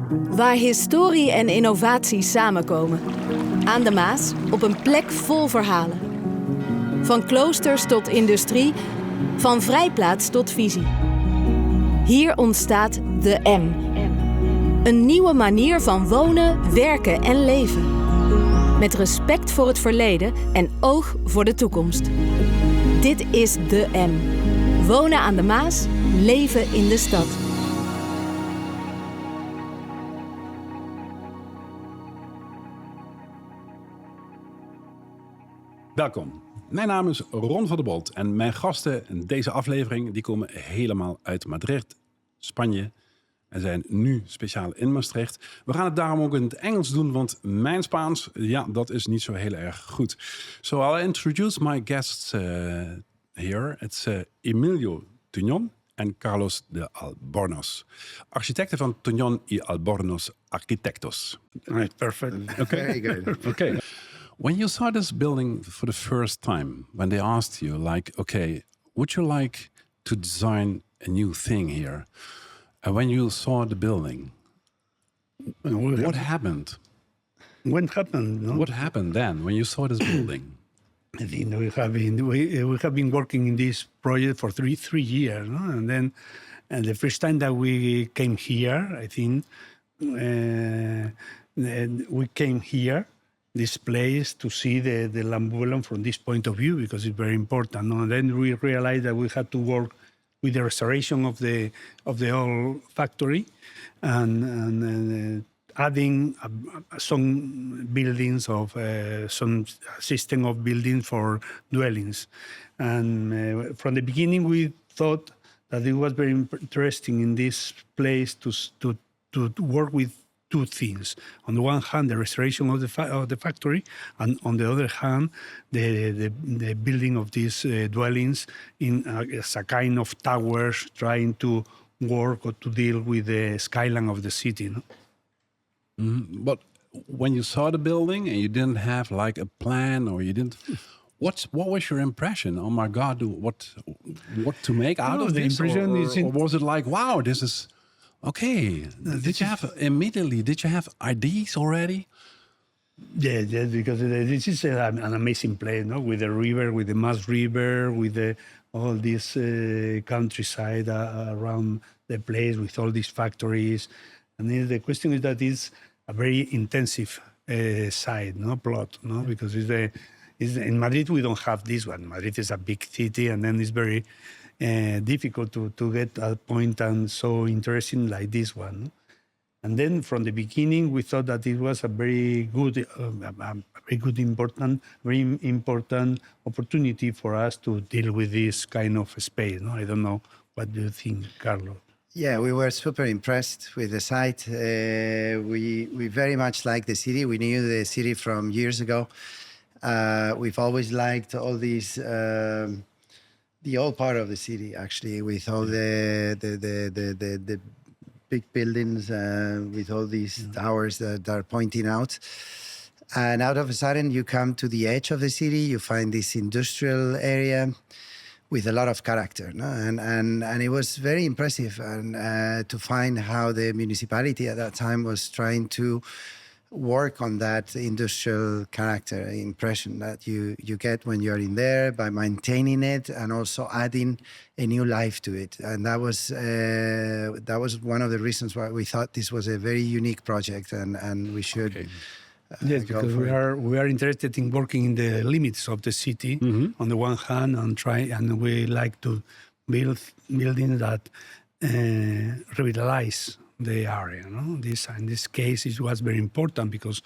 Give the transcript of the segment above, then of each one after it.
Waar historie en innovatie samenkomen. Aan de Maas, op een plek vol verhalen. Van kloosters tot industrie, van vrijplaats tot visie. Hier ontstaat de M. Een nieuwe manier van wonen, werken en leven. Met respect voor het verleden en oog voor de toekomst. Dit is de M. Wonen aan de Maas, leven in de stad. Welkom. Mijn naam is Ron van der Bolt en mijn gasten in deze aflevering die komen helemaal uit Madrid, Spanje en zijn nu speciaal in Maastricht. We gaan het daarom ook in het Engels doen, want mijn Spaans, ja, dat is niet zo heel erg goed. So I'll introduce my guests here. It's Emilio Tuñon en Carlos de Albornoz. Architecten van Tuñon y Albornoz Arquitectos. Right, perfect. Okay. Very good. Okay. When you saw this building for the first time, when they asked you, like, okay, would you like to design a new thing here? And when you saw the building, what happened? What happened? No? What happened then when you saw this building? I think we have been working in this project for three years, no? And then the first time that we came here, I think we came here. This place to see the Lambulan from this point of view because it's very important. No? And then we realized that we had to work with the restoration of the whole factory and adding some buildings of some system of buildings for dwellings. And from the beginning, we thought that it was very interesting in this place to work with two things. On the one hand, the restoration of the factory, and on the other hand, the building of these dwellings as a kind of towers, trying to work or to deal with the skyline of the city. No? Mm-hmm. But when you saw the building and you didn't have like a plan, or you didn't, what was your impression? Oh my God, what to make out of the this? Impression or was it like, wow, this is. Okay. Did you have ideas already? Yeah, because this is an amazing place, no? With the river, with the Maas River, with all this countryside around the place, with all these factories. And the question is that it's a very intensive side, no plot, no? Because in Madrid we don't have this one. Madrid is a big city, and then it's very difficult to get a point and so interesting like this one. And then from the beginning, we thought that it was a very important opportunity for us to deal with this kind of space. No? I don't know, what do you think, Carlos? Yeah, we were super impressed with the site. We very much like the city. We knew the city from years ago. We've always liked all these the old part of the city, actually, with all the big buildings, with all these towers that are pointing out. And out of a sudden, you come to the edge of the city, you find this industrial area with a lot of character, no? And it was very impressive and to find how the municipality at that time was trying to work on that industrial character impression that you get when you're in there by maintaining it and also adding a new life to it. And that was one of the reasons why we thought this was a very unique project and we should. Okay. Yes, because we are interested in working in the limits of the city on the one hand and we like to build buildings that revitalize the area. No? In this case, it was very important because,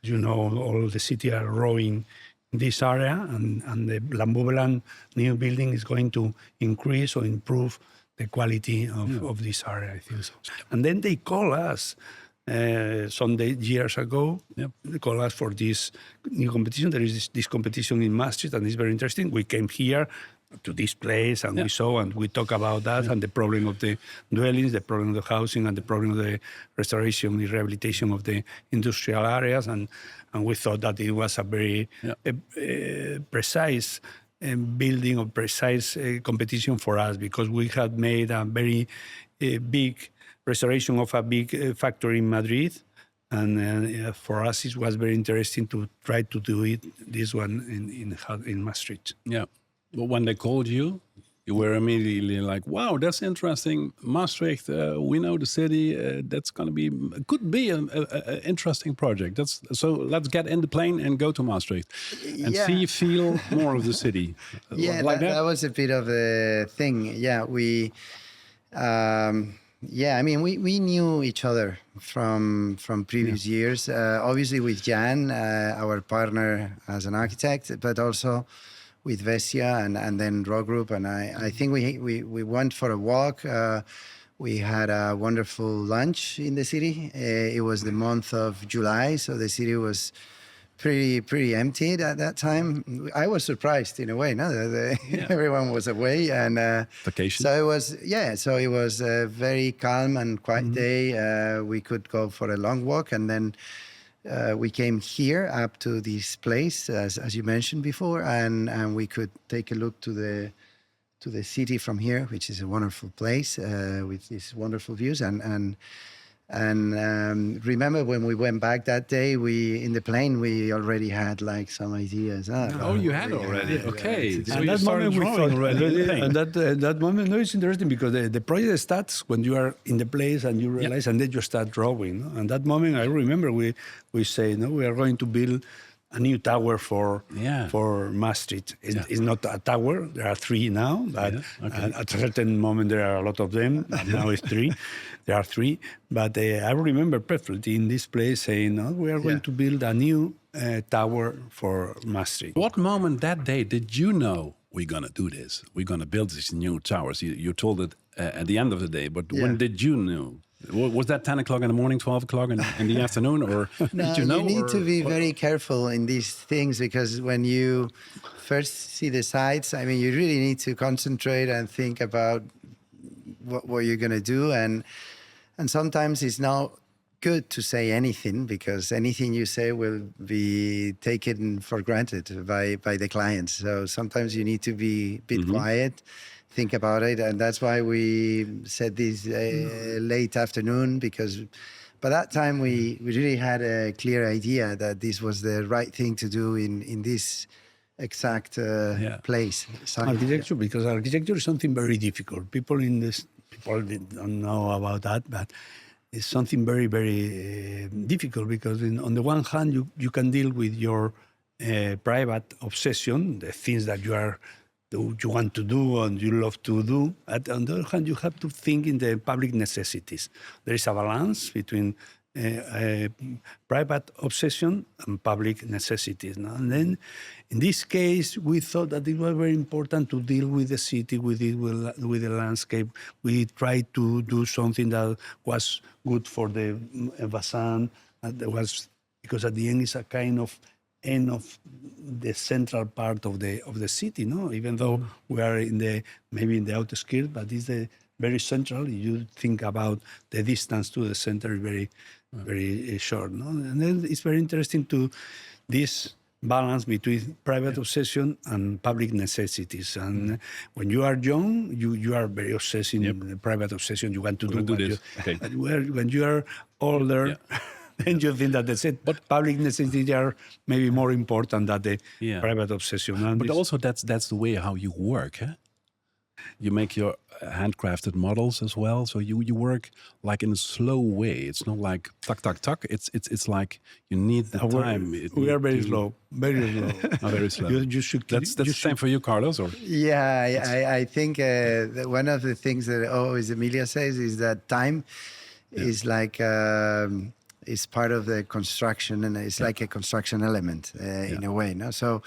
as you know, all the city are growing in this area, and the Lambulan new building is going to increase or improve the quality of this area, I think so. And then they call us some years ago. Yep. They call us for this new competition. There is this competition in Maastricht, and it's very interesting. We came here to this place and we saw and we talk about that and the problem of the dwellings, the problem of the housing and the problem of the restoration, the rehabilitation of the industrial areas. And we thought that it was a very precise building or precise competition for us because we had made a very big restoration of a big factory in Madrid. And for us, it was very interesting to try to do this one in Maastricht. Yeah. But when they called you, you were immediately like, wow, that's interesting. Maastricht, we know the city. That's going to be, could be an interesting project. So let's get in the plane and go to Maastricht and feel more of the city. Yeah, like that was a bit of a thing. Yeah, we knew each other from previous years. Obviously with Jan, our partner as an architect, but also with Vestia and then Raw Group. And I think we went for a walk. We had a wonderful lunch in the city. It was the month of July, so the city was pretty emptied at that time. I was surprised in a way, no? Everyone was away and vacation. So it was a very calm and quiet day. We could go for a long walk, and then we came here up to this place, as you mentioned before, and we could take a look to the city from here, which is a wonderful place with these wonderful views. And remember when we went back that day, in the plane we already had like some ideas. You had already. Okay. So you started drawing already. And that moment, no, it's interesting because the project starts when you are in the place and you realize, and then you start drawing. No? And that moment, I remember we say, no, we are going to build a new tower for Maastricht. It's not a tower. There are 3 now, but at a certain moment there are a lot of them. Now it's 3. There are 3. But I remember perfectly in this place saying, no, we are going to build a new tower for Maastricht. What moment that day did you know we're going to do this? We're going to build these new towers. You told it at the end of the day, but when did you know? Was that 10 o'clock in the morning, 12 o'clock in the afternoon, or did you know? You need to be very careful in these things because when you first see the sites, I mean, you really need to concentrate and think about what you're going to do. And sometimes it's not good to say anything because anything you say will be taken for granted by the clients. So sometimes you need to be a bit quiet, think about it. And that's why we said this late afternoon, because by that time we really had a clear idea that this was the right thing to do in this exact place. Architecture, because architecture is something very difficult. People don't know about that, but it's something very, very difficult because on the one hand, you can deal with your private obsession, the things that you want to do and you love to do. On the other hand, you have to think in the public necessities. There is a balance between private obsession and public necessities. No? And then, in this case, we thought that it was very important to deal with the city, with the landscape. We tried to do something that was good for the Bassin. Because at the end, it's a kind of end of the central part of the city, no? Even though we are maybe in the outskirts, but it's very central. You think about the distance to the center, very, very short, no? And then it's very interesting to this balance between private obsession and public necessities. And when you are young, you are very obsessed in private obsession. You want to do this. But when you are older. And you think that but public necessities are maybe more important than the private obsession. And but also that's the way how you work. Huh? You make your handcrafted models as well, so you work like in a slow way. It's not like tuck tuck tuck. It's like you need the time. We are very slow, very slow. Very slow. You should. That's the same for you, Carlos, or? Yeah, I think that one of the things that always Emilia says is that time is like. Is part of the construction, and it's like a construction element in a way. No? So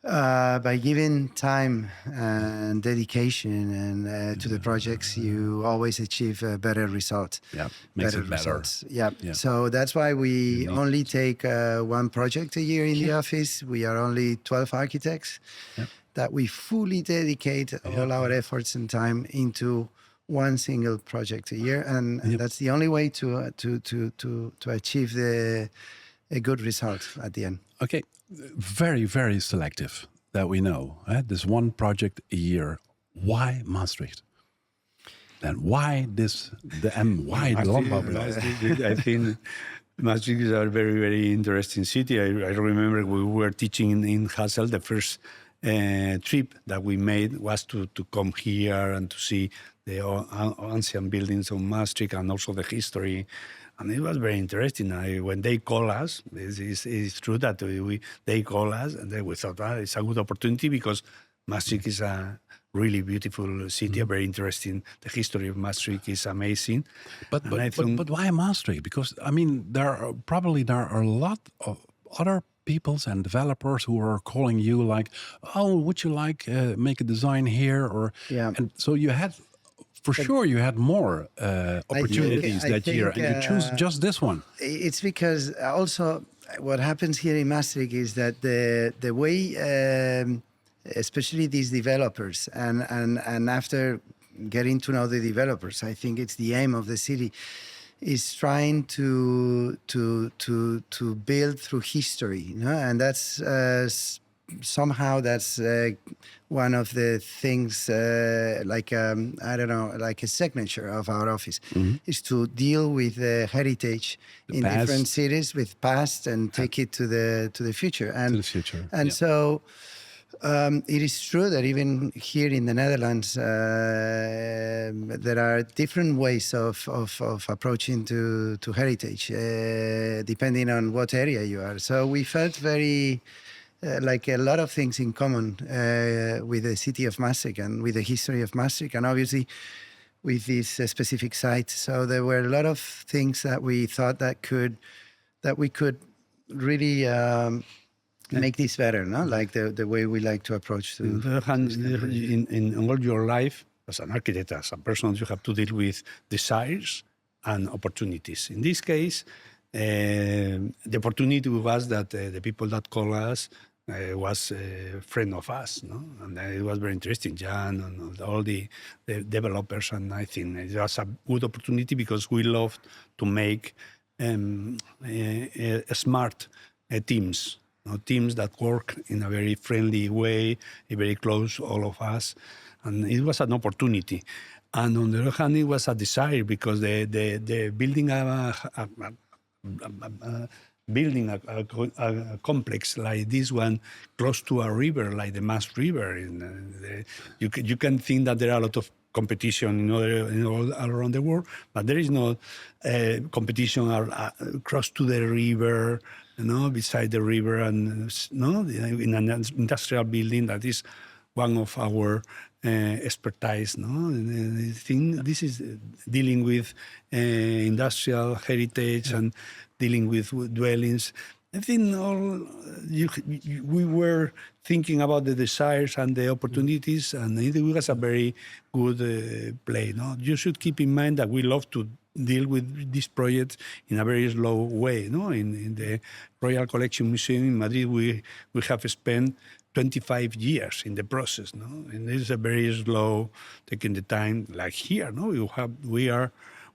by giving time and dedication and to the projects, you always achieve a better result. Yeah, makes better it better. Results. Yeah. So that's why we only take one project a year in the office. We are only 12 architects that we fully dedicate all our efforts and time into one single project a year, and that's the only way to achieve a good result at the end. Okay, very, very selective that we know. There's one project a year. Why Maastricht? Then why the landbouwbeleid? I think Maastricht is a very, very interesting city. I remember we were teaching in Hassel. The first trip that we made was to come here and to see the ancient buildings of Maastricht and also the history. And it was very interesting. When they call us, it's true that they call us, and then we thought, it's a good opportunity because Maastricht is a really beautiful city, very interesting. The history of Maastricht is amazing. But why Maastricht? Because I mean, there are a lot of other peoples and developers who are calling you like, oh, would you like make a design here? Or and so you had. For sure, you had more opportunities that year, and you choose just this one. It's because also what happens here in Maastricht is that the way, especially these developers, and after getting to know the developers, I think it's the aim of the city, is trying to build through history, you know, and that's. Somehow that's one of the things, like I don't know, like a signature of our office, is to deal with the heritage in different cities, with past, and take it to the future. And so it is true that even here in the Netherlands, there are different ways of approaching to heritage, depending on what area you are. So we felt very. Like a lot of things in common with the city of Maastricht and with the history of Maastricht, and obviously with this specific site. So there were a lot of things that we thought that we could really make this better, no? Like the way we like to approach. On the other hand, in all your life as an architect, as a person, you have to deal with desires and opportunities. In this case, the opportunity was that the people that call us was a friend of us, no? And it was very interesting, Jan and all the developers, and I think it was a good opportunity because we loved to make smart teams, you know, teams that work in a very friendly way, very close, all of us, and it was an opportunity. And on the other hand, it was a desire because the building building a complex like this one close to a river, like the Maas River. You can think that there are a lot of competition all around the world, but there is no competition close to the river, you know, beside the river, and in an industrial building that is one of our expertise. No, I think this is dealing with industrial heritage and dealing with dwellings. I think we were thinking about the desires and the opportunities, and it was a very good play. No, you should keep in mind that we love to deal with these projects in a very slow way. No, in the Royal Collection Museum in Madrid, we have spent 25 years in the process. No, and it's a very slow, taking the time. Like here, no,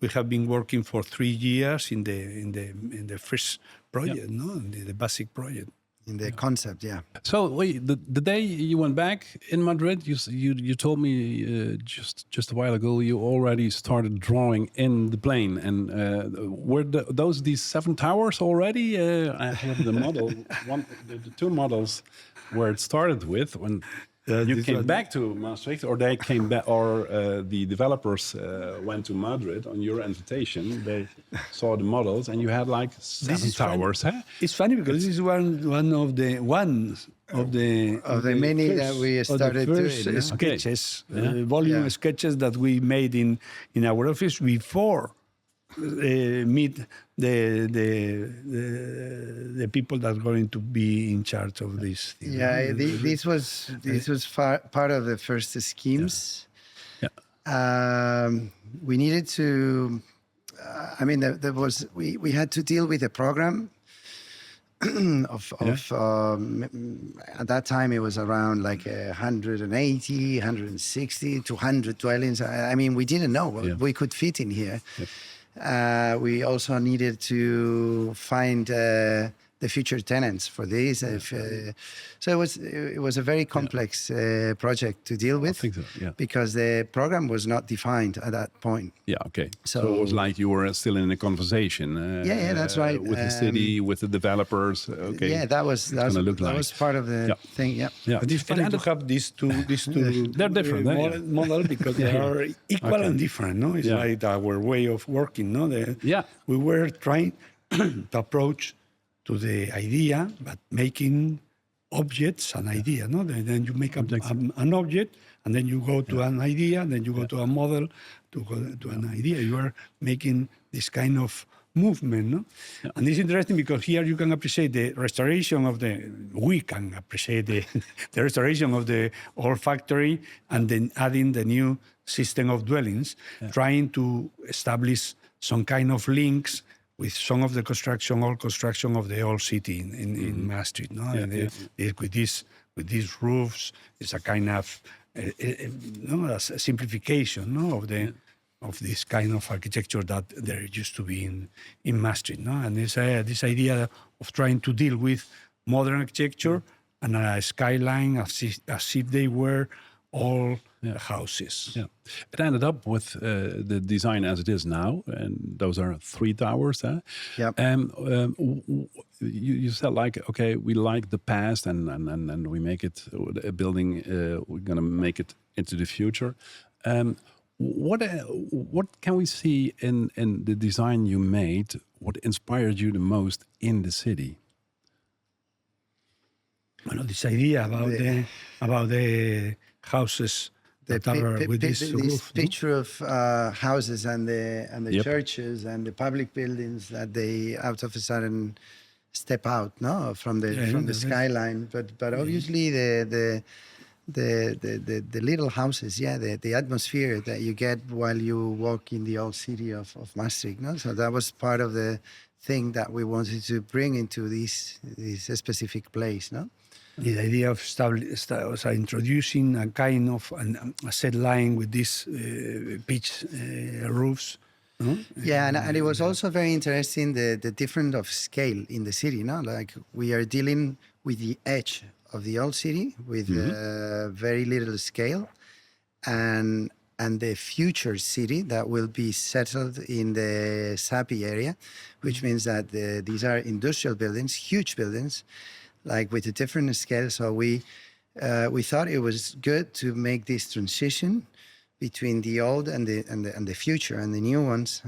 we have been working for 3 years in the first project, no, in the basic project. In the concept, yeah. So wait, the day you went back in Madrid, you told me just a while ago you already started drawing in the plane, and were these 7 towers already? I have the model, the 2 models where it started with when. You came back to Maastricht, or they came back, or the developers went to Madrid on your invitation. They saw the models, and you had like 7 towers. Huh? It's funny because this is one of the many that we started doing. Sketches, volume sketches that we made in our office before meet the people that are going to be in charge of this thing. Yeah, this was part of the first schemes. Yeah. We needed to. I mean, we had to deal with a program of at that time it was around like 180, 160, 200 dwellings. I mean, we didn't know what we could fit in here. Yeah. We also needed to find the future tenants for this. So it was a very complex project to deal with. I think so, yeah. Because the program was not defined at that point. Yeah, okay. So it was like you were still in a conversation. That's right. With the city, with the developers. Okay. Yeah, that was part of the thing. Yeah. But it's funny to have these two They're different, model because they are equal and different. No, it's like our way of working. No, we were trying to approach to the idea, but making objects an idea. No, then you make an object, and then you go to an idea, and then you go to a model to go to an idea. You are making this kind of movement, no? Yeah. And it's interesting because here you can appreciate the restoration of we can appreciate the restoration of the old factory and then adding the new system of dwellings, trying to establish some kind of links with some of the old construction of the old city in Maastricht. No? With these roofs, it's a kind of a simplification, no, of this kind of architecture that there used to be in Maastricht. No? And this idea of trying to deal with modern architecture and a skyline as if they were all houses. Yeah. It ended up with the design as it is now, and those are 3 towers. Yep. You said okay, we like the past, and we make it a building. We're going to make it into the future. What can we see in the design you made? What inspired you the most in the city? Well, this idea about the houses that are with this roof. Picture of houses and the churches and the public buildings that they out of a sudden step out, no, from the skyline. But obviously the little houses, the atmosphere that you get while you walk in the old city of Maastricht, no. So that was part of the thing that we wanted to bring into this specific place, no. The idea of introducing a kind of a set line with these pitch roofs. No? Yeah, and it was also very interesting the difference of scale in the city. No, like we are dealing with the edge of the old city with very little scale, and the future city that will be settled in the Sapi area, which means that these are industrial buildings, huge buildings, like with a different scale. So we thought it was good to make this transition between the old and the future and the new ones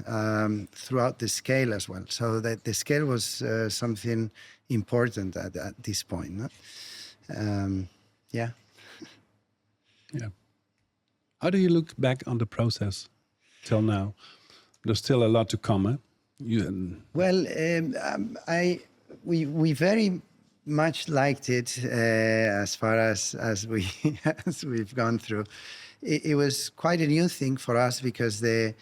throughout the scale as well. So that the scale was something important at this point. No? Yeah. How do you look back on the process till now? There's still a lot to come. We very much liked it as far as we've gone through. It was quite a new thing for us because the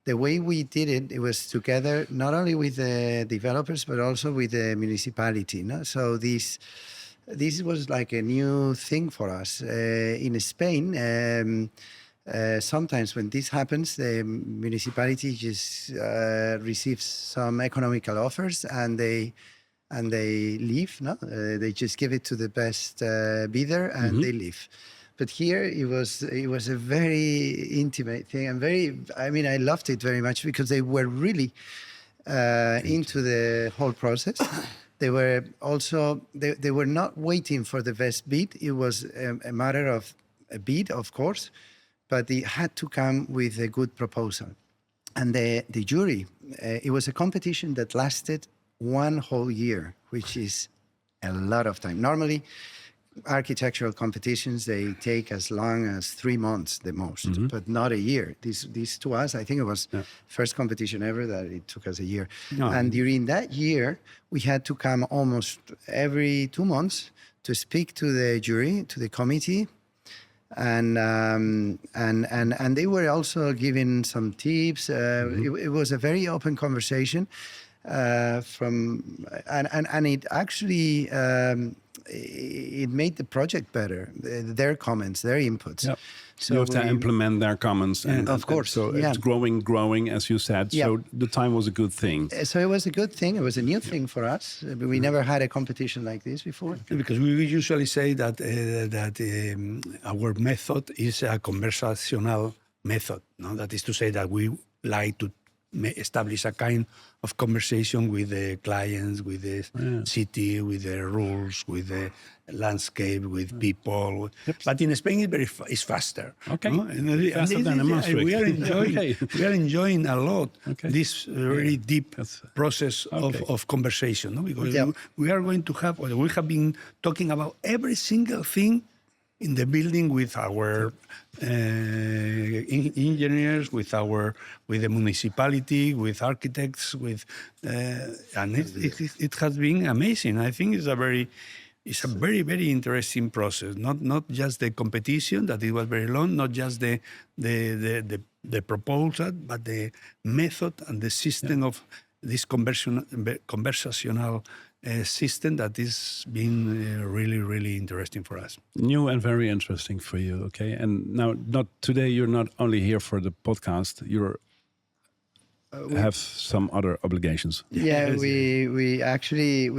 way we did it was together not only with the developers but also with the municipality. No? So this was like a new thing for us. In Spain, sometimes when this happens, the municipality just receives some economical offers and they leave. No, they just give it to the best bidder and they leave. But here it was a very intimate thing and I loved it very much because they were really into the whole process. They were also they were not waiting for the best bid. It was a matter of a bid, of course, but they had to come with a good proposal. And the jury, it was a competition that lasted 1 whole year, which is a lot of time. Normally, architectural competitions, they take as long as 3 months the most, but not a year. This to us, I think it was first competition ever that it took us a year. No. And during that year, we had to come almost every 2 months to speak to the jury, to the committee, and they were also giving some tips. It was a very open conversation. And it actually it made the project better. Their comments, their inputs. Yep. So you have to we- implement their comments. And, Of course, So yeah. it's growing, as you said. Yeah. So the time was a good thing. So it was a good thing. It was a new thing for us. We never had a competition like this before. Because we usually say that our method is a conversational method. No? That is to say that we like to establish a kind of conversation with the clients, with the city, with the rules, with the landscape, with people. But in Spain, it's faster. Okay. No? And Faster than in Maastricht. we are enjoying. Okay. We are enjoying a lot Okay. this very deep That's- process Okay. of conversation. No? Because Yeah. we are going to have. We have been talking about every single thing in the building with our engineers, with the municipality, with architects, and it has been amazing. I think it's a very very interesting process. Not just the competition that it was very long, not just the proposal, but the method and the system of this conversational system that is been really interesting for us. New and very interesting for you, okay? And now, today, you're not only here for the podcast, you have some other obligations. Yeah, we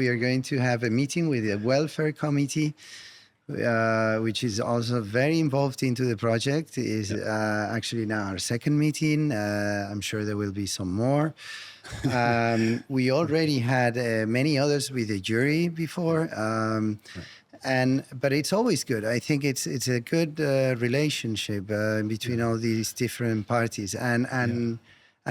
are going to have a meeting with the welfare committee, which is also very involved into the project. Is actually now our second meeting. I'm sure there will be some more. We already had many others with the jury before, but it's always good. I think it's a good relationship between all these different parties, and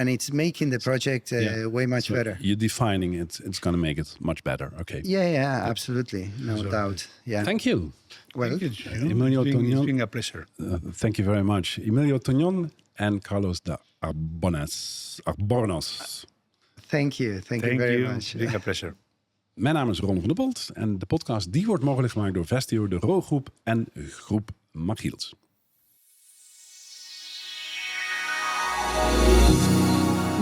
it's making the project way much better. You're defining it. It's going to make it much better. Okay. Yeah, absolutely, no doubt. Yeah. Thank you. Well, Emilio Tuñon. It's been a pleasure. Thank you very much. Emilio Tuñon and Carlos Albornoz. thank you very much. It's been a pleasure. Mijn naam is Ron van der Bolt en de podcast die wordt mogelijk gemaakt door Vestio, de Rooggroep en Groep Machiels.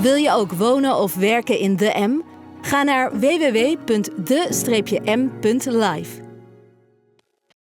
Wil je ook wonen of werken in de M? Ga naar www.de-m.live.